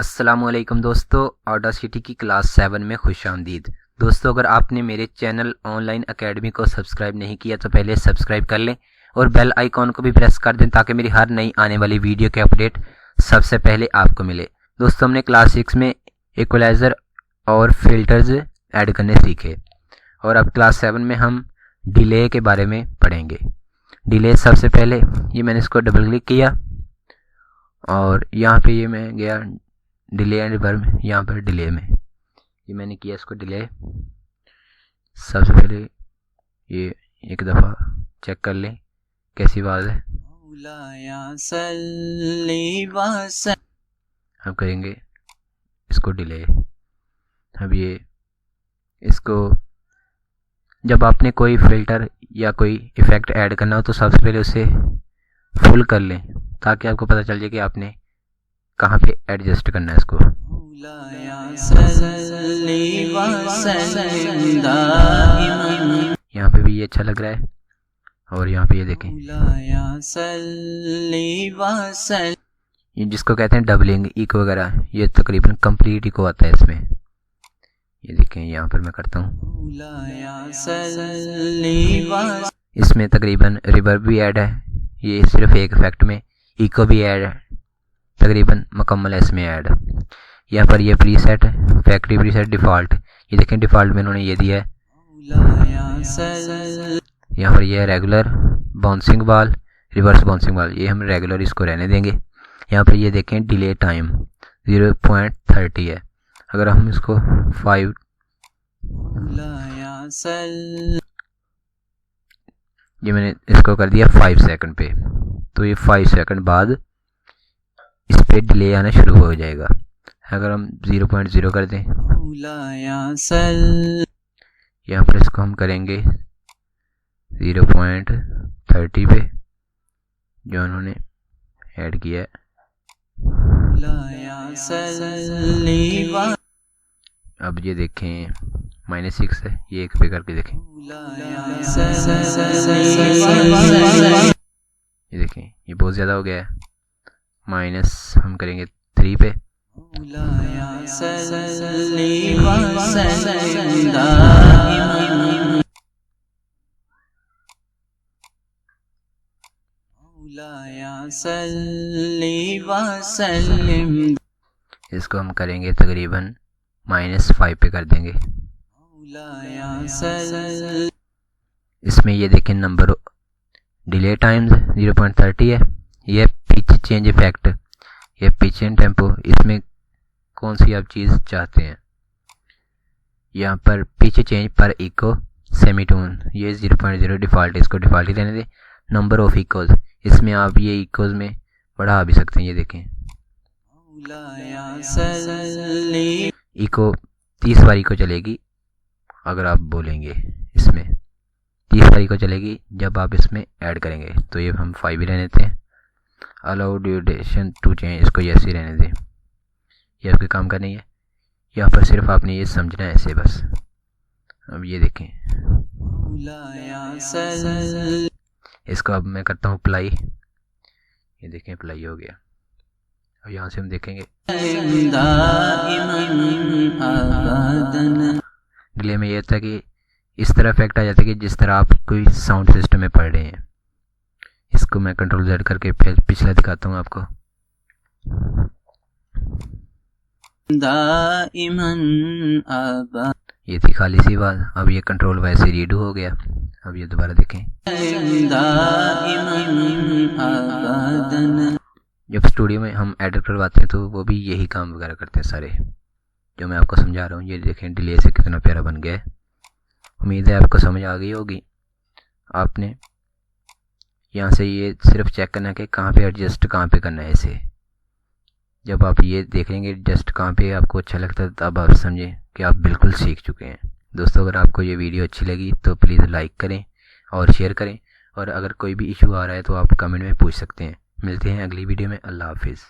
अस्सलामुअलैकुम दोस्तों, ऑडासिटी की क्लास 7 में खुशामदीद। दोस्तों, अगर आपने मेरे चैनल ऑनलाइन एकेडमी को सब्सक्राइब नहीं किया तो पहले सब्सक्राइब कर लें और बेल आइकॉन को भी प्रेस कर दें ताकि मेरी हर नई आने वाली वीडियो के अपडेट सबसे पहले आपको मिले। दोस्तों, हमने क्लास 6 में इक्वलाइज़र और फिल्टर्स ऐड करने सीखे और अब क्लास 7 में हम डिले के बारे में पढ़ेंगे। डिले सबसे पहले ये मैंने इसको डबल क्लिक किया और यहाँ पे ये मैं गया डिले एंड रिवर्ब, यहाँ पर डिले में ये मैंने किया इसको डिले। सबसे पहले ये एक दफ़ा चेक कर लें कैसी आवाज़ है। अब करेंगे इसको डिले। अब ये इसको जब आपने कोई फ़िल्टर या कोई इफ़ेक्ट ऐड करना हो तो सबसे पहले उसे फुल कर लें ताकि आपको पता चल जाए कि आपने कहाँ पे एडजस्ट करना है इसको। यहाँ पे भी ये अच्छा लग रहा है और यहाँ पे ये देखें, ये जिसको कहते हैं डबलिंग इको वगैरह, ये तकरीबन कंप्लीट इको आता है इसमें। ये देखें यहाँ पर मैं करता हूँ, इसमें तकरीबन रिवर्ब भी ऐड है, ये सिर्फ एक इफेक्ट में इको भी ऐड है, तकरीबन मुकम्मल है इसमें ऐड। यहाँ पर ये प्रीसेट है, फैक्ट्री प्रीसेट डिफ़ॉल्ट, ये देखें डिफ़ॉल्ट में उन्होंने ये दिया है। यहाँ पर ये है regular bouncing ball, reverse bouncing ball, ये हम रेगुलर इसको रहने देंगे। यहाँ पर ये देखें डिले टाइम 0.30 है, अगर हम इसको 5 ये मैंने इसको कर दिया 5 सेकंड पे, तो ये 5 सेकंड बाद इस पे डिले आना शुरू हो जाएगा। अगर हम 0.0 कर दें, यहाँ पर इसको हम करेंगे 0.30 पे जो उन्होंने ऐड किया है। अब ये देखें -6 है, ये एक पे करके देखें, ये देखें ये बहुत ज़्यादा हो गया है। माइनस हम करेंगे 3 पे, इसको हम करेंगे तकरीबन -5 पे कर देंगे। इसमें ये देखें नंबर डिले टाइम्स 0.30 है। ये पिच चेंज इफेक्ट, ये पिच एंड टेम्पो, इसमें कौन सी आप चीज़ चाहते हैं। यहाँ पर पिच चेंज पर इको सेमीटोन, ये 0.0 डिफ़ॉल्ट, इसको डिफ़ॉल्ट ही रहने दें। नंबर ऑफ इकोज, इसमें आप ये इकोज में बढ़ा भी सकते हैं। ये देखें इको 30 बार इको चलेगी अगर आप बोलेंगे, इसमें 30 बार इको चलेगी जब आप इसमें ऐड करेंगे। तो ये हम 5 ही रहने देते हैं। अलाउ ड्यूरेशन टू चेंज, इसको यस ही रहने दें, ये आपके काम का नहीं है। यहाँ पर सिर्फ आपने ये समझना है ऐसे बस। अब ये देखें, इसको अब मैं करता हूँ अप्लाई, ये देखें अप्लाई हो गया। अब यहाँ से हम देखेंगे डिले में ये था कि इस तरह इफेक्ट आ जाता है कि जिस तरह आप कोई साउंड सिस्टम में पढ़ रहे हैं। इसको मैं कंट्रोल Z करके फिर पिछला दिखाता हूँ आपको। ये थी खाली सी आवाज़, अब ये कंट्रोल वैसे रीडू हो गया। अब ये दोबारा देखें, जब स्टूडियो में हम एडिट करवाते हैं तो वो भी यही काम वगैरह करते हैं सारे जो मैं आपको समझा रहा हूँ। ये देखें डिले से कितना प्यारा बन गया है। उम्मीद है आपको समझ आ गई होगी। आपने यहाँ से ये सिर्फ चेक करना है कि कहाँ पे एडजस्ट कहाँ पे करना है इसे। जब आप ये देखेंगे एडजस्ट कहाँ पे आपको अच्छा लगता है तब आप समझें कि आप बिल्कुल सीख चुके हैं। दोस्तों, अगर आपको ये वीडियो अच्छी लगी तो प्लीज़ लाइक करें और शेयर करें, और अगर कोई भी इशू आ रहा है तो आप कमेंट में पूछ सकते हैं। मिलते हैं अगली वीडियो में। अल्लाह हाफिज़।